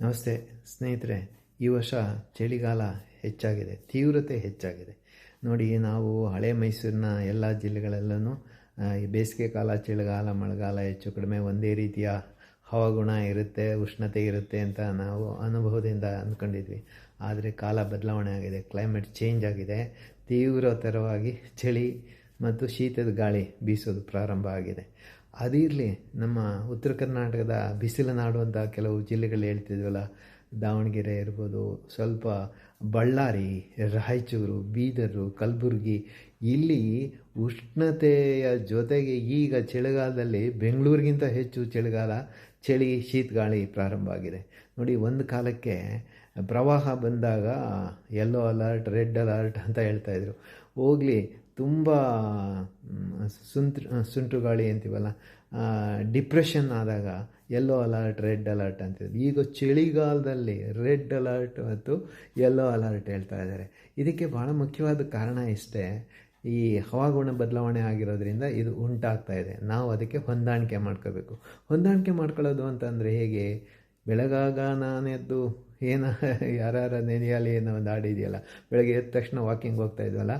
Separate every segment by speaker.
Speaker 1: ನಮಸ್ತೆ ಸ್ನೇಹಿತರೆ. ಈ ವರ್ಷ ಚಳಿಗಾಲ ಹೆಚ್ಚಾಗಿದೆ, ತೀವ್ರತೆ ಹೆಚ್ಚಾಗಿದೆ. ನೋಡಿ, ನಾವು ಹಳೆ ಮೈಸೂರಿನ ಎಲ್ಲ ಜಿಲ್ಲೆಗಳಲ್ಲೂ ಈ ಬೇಸಿಗೆ ಕಾಲ, ಚಳಿಗಾಲ, ಮಳೆಗಾಲ ಹೆಚ್ಚು ಕಡಿಮೆ ಒಂದೇ ರೀತಿಯ ಹವಾಗುಣ ಇರುತ್ತೆ, ಉಷ್ಣತೆ ಇರುತ್ತೆ ಅಂತ ನಾವು ಅನುಭವದಿಂದ ಅಂದ್ಕೊಂಡಿದ್ವಿ. ಆದರೆ ಕಾಲ ಬದಲಾವಣೆ ಆಗಿದೆ, ಕ್ಲೈಮೇಟ್ ಚೇಂಜ್ ಆಗಿದೆ. ತೀವ್ರತರವಾಗಿ ಚಳಿ ಮತ್ತು ಶೀತದ ಗಾಳಿ ಬೀಸೋದು ಪ್ರಾರಂಭ ಆಗಿದೆ. ಅದಿರಲಿ, ನಮ್ಮ ಉತ್ತರ ಕರ್ನಾಟಕದ ಬಿಸಿಲು ನಾಡು ಅಂತ ಕೆಲವು ಜಿಲ್ಲೆಗಳು ಹೇಳ್ತಿದ್ವಲ್ಲ, ದಾವಣಗೆರೆ ಇರ್ಬೋದು, ಸ್ವಲ್ಪ ಬಳ್ಳಾರಿ, ರಾಯಚೂರು, ಬೀದರು, ಕಲಬುರಗಿ, ಇಲ್ಲಿ ಉಷ್ಣತೆಯ ಜೊತೆಗೆ ಈಗ ಚಳಿಗಾಲದಲ್ಲಿ ಬೆಂಗಳೂರಿಗಿಂತ ಹೆಚ್ಚು ಚಳಿ ಶೀತಗಾಳಿ ಪ್ರಾರಂಭ ಆಗಿದೆ. ನೋಡಿ, ಒಂದು ಕಾಲಕ್ಕೆ ಪ್ರವಾಹ ಬಂದಾಗ ಯೆಲ್ಲೋ ಅಲರ್ಟ್, ರೆಡ್ ಅಲರ್ಟ್ ಅಂತ ಹೇಳ್ತಾಯಿದ್ರು. ಹೋಗಲಿ, ತುಂಬ ಸುಂಟು ಗಾಳಿ ಅಂತೀವಲ್ಲ, ಡಿಪ್ರೆಷನ್ ಆದಾಗ ಯೆಲ್ಲೋ ಅಲರ್ಟ್, ರೆಡ್ ಅಲರ್ಟ್ ಅಂತಿದ್ರು. ಈಗ ಚಳಿಗಾಲದಲ್ಲಿ ರೆಡ್ ಅಲರ್ಟ್ ಮತ್ತು ಯೆಲ್ಲೋ ಅಲರ್ಟ್ ಹೇಳ್ತಾ ಇದ್ದಾರೆ. ಇದಕ್ಕೆ ಭಾಳ ಮುಖ್ಯವಾದ ಕಾರಣ ಇಷ್ಟೇ, ಈ ಹವಾಗುಣ ಬದಲಾವಣೆ ಆಗಿರೋದ್ರಿಂದ ಇದು ಉಂಟಾಗ್ತಾ ಇದೆ. ನಾವು ಅದಕ್ಕೆ ಹೊಂದಾಣಿಕೆ ಮಾಡ್ಕೋಬೇಕು. ಹೊಂದಾಣಿಕೆ ಮಾಡ್ಕೊಳ್ಳೋದು ಅಂತಂದರೆ ಹೇಗೆ? ಬೆಳಗಾಗ ನಾನೆದ್ದು ಯಾರ ನೆನೆಯಲಿ ಏನೋ ಒಂದು ಹಾಡಿದೆಯಲ್ಲ, ಬೆಳಗ್ಗೆ ಎದ್ದ ತಕ್ಷಣ ವಾಕಿಂಗ್ ಹೋಗ್ತಾ ಇದ್ವಲ್ಲ,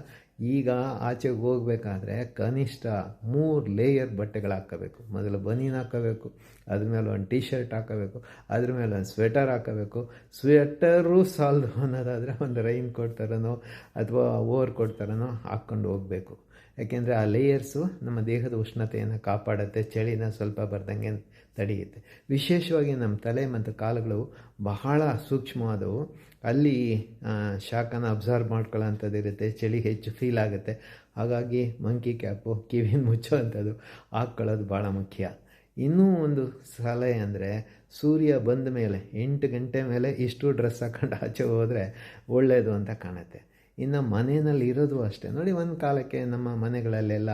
Speaker 1: ಈಗ ಆಚೆಗೆ ಹೋಗ್ಬೇಕಾದ್ರೆ ಕನಿಷ್ಠ 3 ಲೇಯರ್ ಬಟ್ಟೆಗಳು ಹಾಕ್ಕೋಬೇಕು. ಮೊದಲು ಬನೀನ್ ಹಾಕ್ಕೋಬೇಕು, ಅದ್ರ ಮೇಲೆ ಒಂದು ಟೀ ಶರ್ಟ್ ಹಾಕ್ಕೋಬೇಕು, ಅದ್ರ ಮೇಲೆ ಒಂದು ಸ್ವೆಟರ್ ಹಾಕ್ಕೋಬೇಕು. ಸ್ವೆಟರು ಸಾಲದು ಅನ್ನೋದಾದರೆ ಒಂದು ರೈನ್ ಕೋಟ್ ಥರನೋ ಅಥವಾ ಓವರ್ ಕೋಟ್ ಥರನೋ ಹಾಕ್ಕೊಂಡು ಹೋಗಬೇಕು. ಯಾಕೆಂದರೆ ಆ ಲೇಯರ್ಸು ನಮ್ಮ ದೇಹದ ಉಷ್ಣತೆಯನ್ನು ಕಾಪಾಡುತ್ತೆ, ಚಳಿನ ಸ್ವಲ್ಪ ಬರ್ದಂಗೆ ತಡೆಯುತ್ತೆ. ವಿಶೇಷವಾಗಿ ನಮ್ಮ ತಲೆ ಮತ್ತು ಕಾಲುಗಳು ಬಹಳ ಸೂಕ್ಷ್ಮವಾದವು. ಅಲ್ಲಿ ಶಾಖನ ಅಬ್ಸರ್ವ್ ಮಾಡ್ಕೊಳ್ಳೋಂಥದ್ದು ಇರುತ್ತೆ, ಚಳಿ ಹೆಚ್ಚು ಫೀಲ್ ಆಗುತ್ತೆ. ಹಾಗಾಗಿ ಮಂಕಿ ಕ್ಯಾಪು, ಕಿವಿನ ಮುಚ್ಚೋ ಅಂಥದ್ದು ಹಾಕ್ಕೊಳ್ಳೋದು ಭಾಳ ಮುಖ್ಯ. ಇನ್ನೂ ಒಂದು ಸಲಹೆ ಅಂದರೆ, ಸೂರ್ಯ ಬಂದ ಮೇಲೆ 8 ಗಂಟೆ ಮೇಲೆ ಇಷ್ಟು ಡ್ರೆಸ್ ಹಾಕೊಂಡು ಆಚೆ ಹೋದರೆ ಒಳ್ಳೆಯದು ಅಂತ ಕಾಣುತ್ತೆ. ಇನ್ನು ಮನೆಯಲ್ಲಿ ಇರೋದು ಅಷ್ಟೇ. ನೋಡಿ, ಒಂದು ಕಾಲಕ್ಕೆ ನಮ್ಮ ಮನೆಗಳಲ್ಲೆಲ್ಲ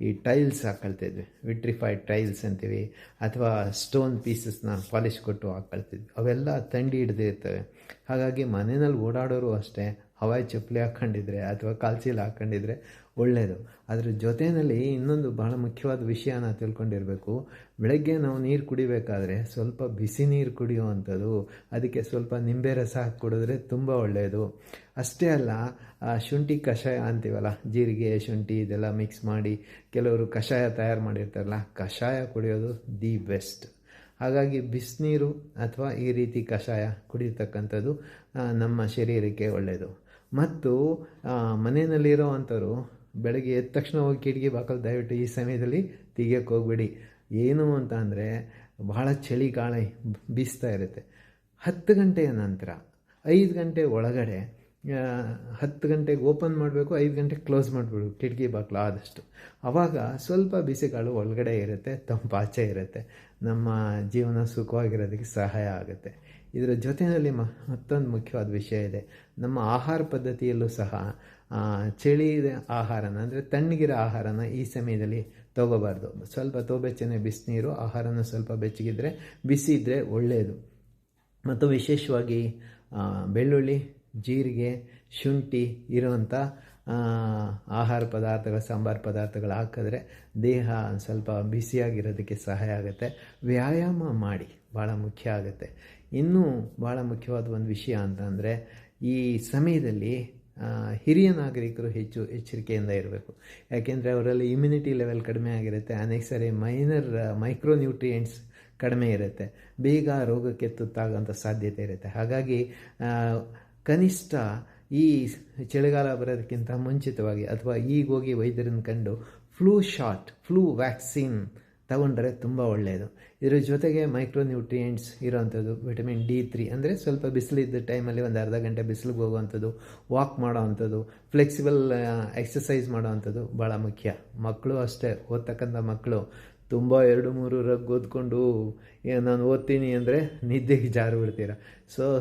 Speaker 1: ಈ ಟೈಲ್ಸ್ ಹಾಕ್ಕೊಳ್ತಿದ್ವಿ, ವಿಟ್ರಿಫೈಡ್ ಟೈಲ್ಸ್ ಅಂತೀವಿ, ಅಥವಾ ಸ್ಟೋನ್ ಪೀಸಸ್ನ ಪಾಲಿಷ್ ಕೊಟ್ಟು ಹಾಕ್ಕೊಳ್ತಿದ್ವಿ. ಅವೆಲ್ಲ ಥಂಡಿ ಹಿಡ್ದಿರ್ತವೆ. ಹಾಗಾಗಿ ಮನೆಯಲ್ಲಿ ಓಡಾಡೋರು ಅಷ್ಟೇ ಹವಾಯಿ ಚಪ್ಪಲಿ ಹಾಕ್ಕೊಂಡಿದ್ರೆ ಅಥವಾ ಕಾಲ್ಚೀಲ ಹಾಕ್ಕೊಂಡಿದ್ರೆ ಒಳ್ಳೆಯದು. ಅದ್ರ ಜೊತೆಯಲ್ಲಿ ಇನ್ನೊಂದು ಭಾಳ ಮುಖ್ಯವಾದ ವಿಷಯನ ತಿಳ್ಕೊಂಡಿರಬೇಕು. ಬೆಳಗ್ಗೆ ನಾವು ನೀರು ಕುಡಿಬೇಕಾದ್ರೆ ಸ್ವಲ್ಪ ಬಿಸಿ ನೀರು ಕುಡಿಯುವಂಥದ್ದು, ಅದಕ್ಕೆ ಸ್ವಲ್ಪ ನಿಂಬೆ ರಸ ಹಾಕಿ ಕುಡಿದ್ರೆ ತುಂಬ ಒಳ್ಳೆಯದು. ಅಷ್ಟೇ ಅಲ್ಲ, ಶುಂಠಿ ಕಷಾಯ ಅಂತೀವಲ್ಲ, ಜೀರಿಗೆ, ಶುಂಠಿ ಇದೆಲ್ಲ ಮಿಕ್ಸ್ ಮಾಡಿ ಕೆಲವರು ಕಷಾಯ ತಯಾರು ಮಾಡಿರ್ತಾರಲ್ಲ, ಕಷಾಯ ಕುಡಿಯೋದು ದಿ ಬೆಸ್ಟ್. ಹಾಗಾಗಿ ಬಿಸಿನೀರು ಅಥವಾ ಈ ರೀತಿ ಕಷಾಯ ಕುಡಿಯತಕ್ಕಂಥದ್ದು ನಮ್ಮ ಶರೀರಕ್ಕೆ ಒಳ್ಳೆಯದು. ಮತ್ತು ಮನೆಯಲ್ಲಿರೋ ಅಂಥವ್ರು ಬೆಳಗ್ಗೆ ಎದ್ದ ತಕ್ಷಣ ಹೋಗಿ ಕಿಟಕಿ ಬಾಕಲು ದಯವಿಟ್ಟು ಈ ಸಮಯದಲ್ಲಿ ತೆಗಿಯೋಕ್ಕೆ ಹೋಗ್ಬೇಡಿ. ಏನು ಅಂತ ಅಂದರೆ, ಬಹಳ ಚಳಿ ಗಾಳಿ ಬೀಸ್ತಾ ಇರುತ್ತೆ. 10 ಗಂಟೆಯ ನಂತರ 5 ಗಂಟೆ ಒಳಗಡೆ 10 ಗಂಟೆಗೆ ಓಪನ್ ಮಾಡಬೇಕು, 5 ಗಂಟೆಗೆ ಕ್ಲೋಸ್ ಮಾಡಿಬಿಡ್ಬೇಕು ಕಿಟಕಿ ಬಾಕ್ಲು ಆದಷ್ಟು. ಆವಾಗ ಸ್ವಲ್ಪ ಬಿಸಿಗಾಳು ಒಳಗಡೆ ಇರುತ್ತೆ, ತಂಪಾಚೆ ಇರುತ್ತೆ, ನಮ್ಮ ಜೀವನ ಸುಖವಾಗಿರೋದಕ್ಕೆ ಸಹಾಯ ಆಗುತ್ತೆ. ಇದರ ಜೊತೆಯಲ್ಲಿ ಮತ್ತೊಂದು ಮುಖ್ಯವಾದ ವಿಷಯ ಇದೆ. ನಮ್ಮ ಆಹಾರ ಪದ್ಧತಿಯಲ್ಲೂ ಸಹ ಚಳಿ ಆಹಾರನ ಅಂದರೆ ತಣ್ಣಗಿರೋ ಆಹಾರನ ಈ ಸಮಯದಲ್ಲಿ ತೊಗೋಬಾರ್ದು. ಸ್ವಲ್ಪ ತೋಬೆಚ್ಚನೆ ಬಿಸಿನೀರು, ಆಹಾರನ ಸ್ವಲ್ಪ ಬೆಚ್ಚಗಿದ್ರೆ, ಬಿಸಿ ಇದ್ದರೆ ಒಳ್ಳೆಯದು. ಮತ್ತು ವಿಶೇಷವಾಗಿ ಬೆಳ್ಳುಳ್ಳಿ, ಜೀರಿಗೆ, ಶುಂಠಿ ಇರುವಂಥ ಆಹಾರ ಪದಾರ್ಥಗಳು, ಸಾಂಬಾರು ಪದಾರ್ಥಗಳು ಹಾಕಿದ್ರೆ ದೇಹ ಸ್ವಲ್ಪ ಬಿಸಿಯಾಗಿರೋದಕ್ಕೆ ಸಹಾಯ ಆಗುತ್ತೆ. ವ್ಯಾಯಾಮ ಮಾಡಿ, ಭಾಳ ಮುಖ್ಯ ಆಗುತ್ತೆ. ಇನ್ನೂ ಭಾಳ ಮುಖ್ಯವಾದ ಒಂದು ವಿಷಯ ಅಂತಂದರೆ, ಈ ಸಮಯದಲ್ಲಿ ಹಿರಿಯ ನಾಗರಿಕರು ಹೆಚ್ಚು ಎಚ್ಚರಿಕೆಯಿಂದ ಇರಬೇಕು. ಯಾಕೆಂದರೆ ಅವರಲ್ಲಿ ಇಮ್ಯುನಿಟಿ ಲೆವೆಲ್ ಕಡಿಮೆ ಆಗಿರುತ್ತೆ, ಅನೇಕ ಸಾರಿ ಮೈಕ್ರೋನ್ಯೂಟ್ರಿಯೆಂಟ್ಸ್ ಕಡಿಮೆ ಇರುತ್ತೆ, ಬೇಗ ರೋಗಕ್ಕೆ ತುತ್ತಾಗೋಂಥ ಸಾಧ್ಯತೆ ಇರುತ್ತೆ. ಹಾಗಾಗಿ ಕನಿಷ್ಠ ಈ ಚಳಿಗಾಲ ಬರೋದಕ್ಕಿಂತ ಮುಂಚಿತವಾಗಿ ಅಥವಾ ಈಗ ಹೋಗಿ ವೈದ್ಯರನ್ನು ಕಂಡು ಫ್ಲೂ ವ್ಯಾಕ್ಸಿನ್ ತಗೊಂಡ್ರೆ ತುಂಬ ಒಳ್ಳೆಯದು. ಇದರ ಜೊತೆಗೆ ಮೈಕ್ರೋನ್ಯೂಟ್ರಿಯೆಂಟ್ಸ್ ಇರೋವಂಥದ್ದು, ವಿಟಮಿನ್ D3 ಅಂದರೆ ಸ್ವಲ್ಪ ಬಿಸಿಲಿದ್ದ ಟೈಮಲ್ಲಿ ಒಂದು ಅರ್ಧ ಗಂಟೆ ಬಿಸಿಲಿಗೆ ಹೋಗುವಂಥದ್ದು, ವಾಕ್ ಮಾಡೋ ಅಂಥದ್ದು, ಫ್ಲೆಕ್ಸಿಬಲ್ ಎಕ್ಸಸೈಸ್ ಮಾಡೋ ಅಂಥದ್ದು ಭಾಳ ಮುಖ್ಯ. ಮಕ್ಕಳು ಅಷ್ಟೇ, ಓದ್ತಕ್ಕಂಥ ಮಕ್ಕಳು ತುಂಬ 2-3 ರಗ್ ಓದ್ಕೊಂಡು ನಾನು ಓದ್ತೀನಿ ಅಂದರೆ ನಿದ್ದೆಗೆ ಜಾರು ಬಿಡ್ತೀರ.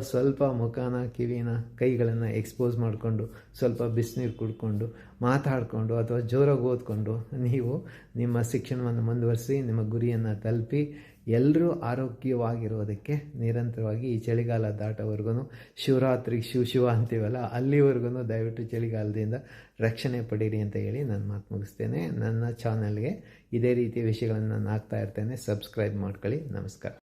Speaker 1: ಸ್ವಲ್ಪ ಮುಖನ, ಕಿವಿನ, ಕೈಗಳನ್ನು ಎಕ್ಸ್ಪೋಸ್ ಮಾಡಿಕೊಂಡು, ಸ್ವಲ್ಪ ಬಿಸಿನೀರು ಕುಡ್ಕೊಂಡು, ಮಾತಾಡಿಕೊಂಡು ಅಥವಾ ಜೋರಾಗಿ ಓದ್ಕೊಂಡು ನೀವು ನಿಮ್ಮ ಶಿಕ್ಷಣವನ್ನು ಮುಂದುವರಿಸಿ ನಿಮ್ಮ ಗುರಿಯನ್ನು ತಲುಪಿ ಎಲ್ಲರೂ ಆರೋಗ್ಯವಾಗಿರೋದಕ್ಕೆ ನಿರಂತರವಾಗಿ ಈ ಚಳಿಗಾಲ ದಾಟೋವರೆಗೂ, ಶಿವರಾತ್ರಿಗೆ ಶಿವ ಅಂತೀವಲ್ಲ, ಅಲ್ಲಿವರೆಗೂ ದಯವಿಟ್ಟು ಚಳಿಗಾಲದಿಂದ ರಕ್ಷಣೆ ಪಡೀರಿ ಅಂತ ಹೇಳಿ ನಾನು ಮಾತು ಮುಗಿಸ್ತೇನೆ. ನನ್ನ ಚಾನಲ್ಗೆ ಇದೇ ರೀತಿಯ ವಿಷಯಗಳನ್ನು ನಾನು ಹಾಕ್ತಾ ಇರ್ತೇನೆ. ಸಬ್ಸ್ಕ್ರೈಬ್ ಮಾಡ್ಕೊಳ್ಳಿ. ನಮಸ್ಕಾರ.